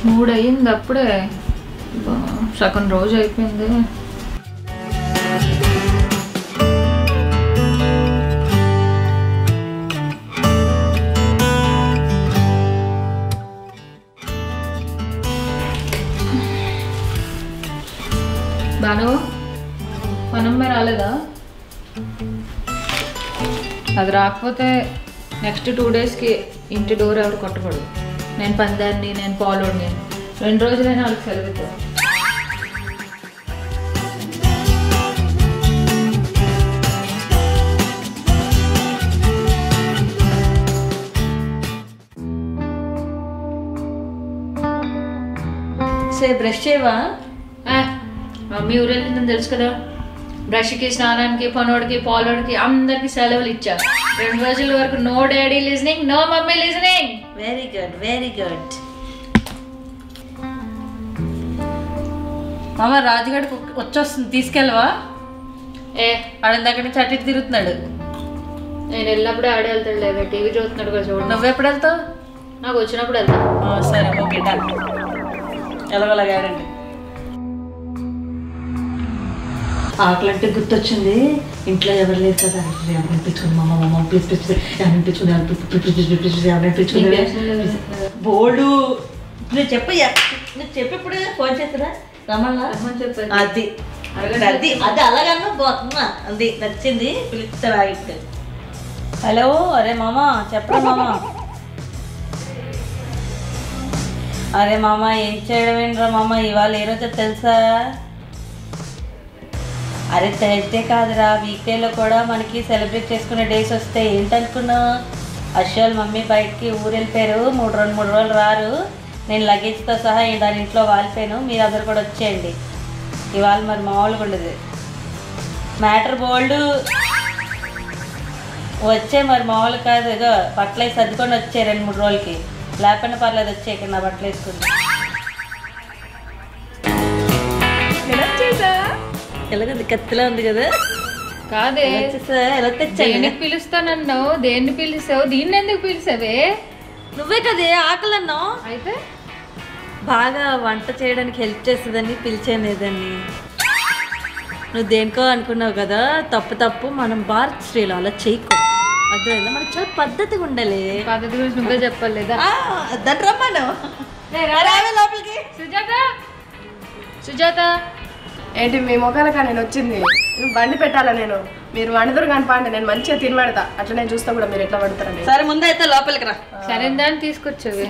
3 అయ్యింది అప్పుడే, సగం రోజు అయిపోయింది. బాను పనమ్మాయి రాలేదా? అది రాకపోతే నెక్స్ట్ 2 డేస్కి ఇంటి డోర్ ఎవరు కొట్టకూడదు. నేను పందాన్ని, నేను పాలోడిని 2 రోజులైనా వాళ్ళకి సెలవుతాను. సే బ్రష్ చేయవా? మమ్మీ ఊరెళ్ళిందని తెలుసు కదా. బ్రష్కి, స్నానానికి, పనోడికి, పాలోడికి అందరికి సెలవులు ఇచ్చారు. 2 రోజుల వరకు no daddy listening, no mummy listening. Very good, very good. మామ రాజుగాడికి వచ్చేస్తుంది, తీసుకెళ్ళవా? ఆడిన దగ్గర నుంచి అటు ఇటు తిరుగుతున్నాడు. నేను వెళ్ళినప్పుడే ఆడే వెళ్తాడు, లేదా టీవీ చూస్తున్నాడు కదా చూడండి. నువ్వెప్పుడు వెళ్తావు? నాకు వచ్చినప్పుడు వెళ్తా. సరే, ఓకే, డన్. ఎలాగోలాగా ఆడండి. ఆకలి అంటే గుర్తొచ్చింది, ఇంట్లో ఎవరు లేదు కదా, అనిపించుకుంది మమ్మ ప్లీజ్ అనిపించుకుంది బోర్డు. నువ్వు చెప్పిప్పుడు ఫోన్ చేస్తున్నా రమ్మన్నా చెప్పాను. అది అది అది అలాగన్నా పోతున్నా, అది నచ్చింది, పిలుస్తారా? హలో, అరే మామ చెప్పరా మామ. అరే మామ ఏం చేయడం ఏంట్రా మామ, ఇవాళ ఏ రోజో తెలుసా? అరే థర్స్డే కాదురా, వీక్డేలో కూడా మనకి సెలబ్రేట్ చేసుకునే డేస్ వస్తాయి. ఏంటనుకున్నావు? అశ్వాల్ మమ్మీ బయటికి ఊరు వెళ్ళిపోయారు, 3 రోజులు రారు. నేను లగేజ్తో సహా దాని ఇంట్లో వాలిపోయాను, మీరు అందరు కూడా వచ్చేయండి. ఇవాళ మరి మామూలుగా ఉండదు, మ్యాటర్ బోల్డ్. వచ్చే మరి మామూలు కాదు, ఏదో బట్టలు వేసి సర్దుకొని వచ్చే 2-3 రోజులకి, లేకపోయినా పర్లేదు వచ్చే ఇక్కడ నా బట్టలు వేసుకుంది. ఎలాగది కత్తిలా ఉంది కదా? కాదే, ఎలా తెచ్చాను? పిలుస్తానన్నావు, దేన్ని పిలిచావు? దీన్ని ఎందుకు పిలిచావే? నువ్వే కదే ఆకలి అన్నావు. అయితే బాగా వంట చేయడానికి హెల్ప్ చేస్తుందని పిలిచేదాన్ని. నువ్వు దేనికో అనుకున్నావు కదా, తప్పు. మనం భారత్ స్త్రీలు అలా చేయకూడదు, అర్థమైందా? మనకి చాలా పద్ధతిగా ఉండాలి. పద్ధతి గురించి నువ్వే చెప్పాలి లేదా? దాన్ని రమ్మను లోపలికి. సుజాత ఏంటి మీ మొక్కలకా నేను వచ్చింది? బండి పెట్టాలా నేను? మీరు వండుతారు కానీ పండి, నేను మంచిగా తిని పెడతా. అట్లా నేను చూస్తా కూడా మీరు ఎట్లా వండుతారని. సరే ముందు అయితే లోపలికి రా. సరే దాన్ని తీసుకొచ్చేవి.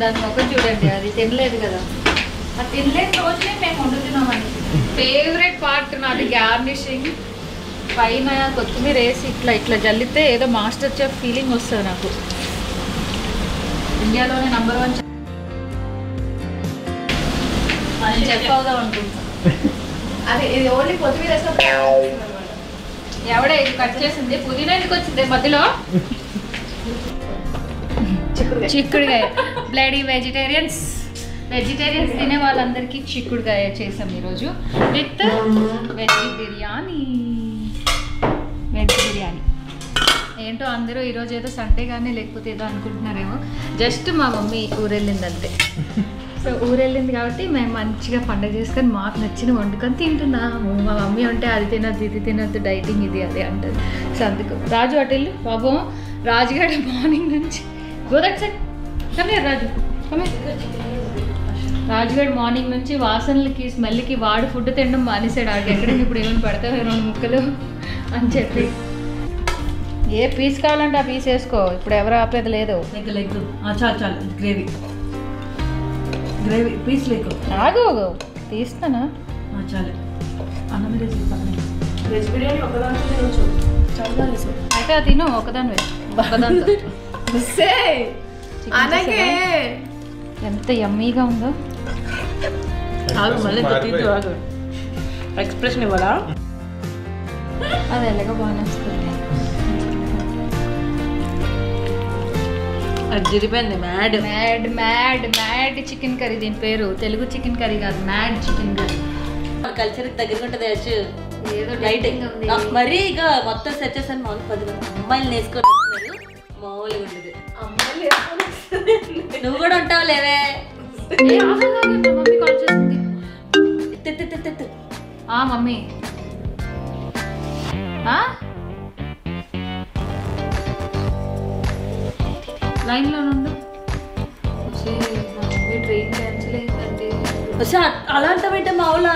దాని మొక్క చూడండి, అది తినలేదు కదా. అది తినలేని రోజునే మేము వండుతున్నామండి. ఫేవరెట్ పార్ట్ నాది గార్నిషింగ్. పైన కొత్తిమీర వేసి ఇట్లా జల్లితే ఏదో మాస్టర్ చెఫ్ ఫీలింగ్ వస్తుంది నాకు. ఇండియాలోనే నంబర్ 1 చెఫ్ అవుదాం అనుకుంటున్నాను. అది ఇది ఓన్లీ కొత్తిమీర ఎవడే ఇది కట్ చేసింది? పుదీనా ఎందుకు వచ్చింది మధ్యలో? చిక్కుడుకాయ. బ్లడీ వెజిటేరియన్స్ తినే వాళ్ళందరికీ చిక్కుడుకాయ చేసాం ఈరోజు విత్ వెజ్ బిర్యానీ. ఏంటో అందరూ ఈరోజు ఏదో సండే కానీ లేకపోతే ఏదో అనుకుంటున్నారేమో. జస్ట్ మా మమ్మీ ఊరెళ్ళిందంతే. సో ఊరెళ్ళింది కాబట్టి మేము మంచిగా పండుగ చేసుకొని మాకు నచ్చిన వండుకొని తింటున్నాము. మా మమ్మీ అంటే అది తినద్దు ఇది తినద్దు, డైటింగ్ ఇది అదే అంటుంది. సో అందుకు రాజు అటు వెళ్ళి బాబు. రాజుగారు మార్నింగ్ నుంచి గోదట్ side. Come here Raju, come here. రాజుగాడు మార్నింగ్ నుంచి వాసనలకి స్మెల్కి వాడు ఫుడ్ తినడం మానేసాడు. ఆడికి ఎక్కడ ఇప్పుడు ఏమైనా పడతావు 2 ముక్కలు అని చెప్పి. ఏ పీస్ కావాలంటే ఆ పీస్ వేసుకో, ఇప్పుడు ఎవరు ఆపేది లేదు. లెగ్ చాలు గ్రేవీ పీస్ లేకు ఆగు తీస్తానా చాలు. అన్నం వెజ్ బిర్యానీ ఒకదాంతో తినొచ్చు, చాలా వేసు. అయితే అది తిను ఒకదాని ఒకదాంతో. అలాగే ఎంత యమ్మీగా ఉందో. మళ్ళీ ఎక్స్ప్రెషన్ ఇవ్వడా? అది ఎలాగో బాగానే వస్తుంది. అదిరిపోయింది. Mad mad mad mad chicken curry. దీని పేరు తెలుగు చికెన్ కర్రీ కాదు, మ్యాడ్ చికెన్ కర్రీ. కల్చర్ దగ్గర ఉంటుంది యశ్. ఏదో లైటింగ్ ఉంది. మరీ ఇక మొత్తం సెట్ చేస్తాను. మామూలు 10 అమ్మాయిలు వేసుకొని వస్తున్నారు. మామూలుగా ఉండదు. నువ్వు కూడా ఉంటావు లేవే. ఏ, ఆగు, ఆగు, ఆగు, మా మమ్మీ కాల్ చేస్తుంది. మమ్మీ లైన్లో నుండు. మమ్మీ ట్రైన్ క్యాన్సిల్ అయిందండి. అలాంటివంటే మా వాళ్ళ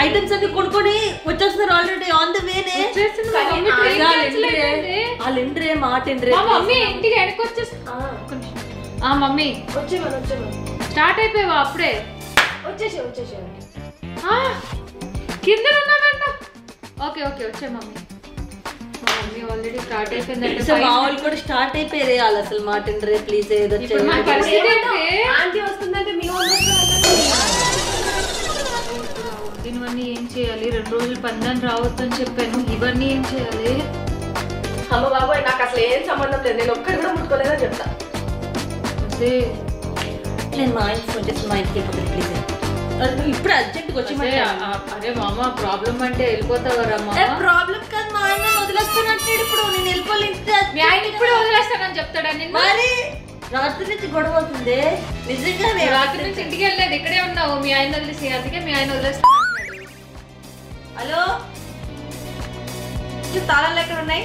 ఐటమ్స్ అన్ని కొనుక్కొని వచ్చేస్తున్నారు ఆల్రెడీ ఆన్ ద వేనే. వాళ్ళు ఇండ్రే మాట ఇండ్రే. మమ్మీ ఇంటికి వెనక్కి వచ్చేస్తా. మమ్మీ స్టార్ట్ అయిపోయావా అప్పుడే? వచ్చేసి కింద ఉన్నావంట. ఓకే ఓకే వచ్చా మమ్మీ. మమ్మీ ఆల్రెడీ స్టార్ట్ అయిపోయిందంటే మా వాళ్ళు కూడా స్టార్ట్ అయిపోయారు. వాళ్ళు అసలు మాట ఇండ్రే ప్లీజ్ ఏదో ఆంటీ వస్తుందంటే మీ ఇవన్నీ ఏం చేయాలి? 2 రోజులు పందాన్ని రావద్దు అని చెప్పాను. ఇవన్నీ ఏం చేయాలి? అమ్మ బాబోయ్, నాకు అసలు ఏం సంబంధం లేదు. నేను ఒక్కటి కూడా ముట్టుకోలేదని చెప్తా. అదే నేను మా ఇంటికి ఫోన్ చేసి మా ఇంటికి ప్లీజ్ ఇప్పుడు అర్జెంట్గా వచ్చి. అరే మామ ప్రాబ్లం అంటే వెళ్ళిపోతావరా? ప్రాబ్లం కాదు, మా ఆయన వదిలేస్తానంటే ఇప్పుడు నేను వెళ్ళిపోలేదు. మీ ఆయన ఇప్పుడు వదిలేస్తానని చెప్తాడా నిన్ను? మరి రాత్రి నుంచి గొడవ అవుతుంది నిజంగా. రాత్రి నుంచి ఇంటికి వెళ్ళలేదు, ఇక్కడే ఉన్నావు. మీ ఆయన వదిలేసి అందుకే మీ ఆయన వదిలేస్తాను. హలో, తాళాలు ఎక్కడ ఉన్నాయి?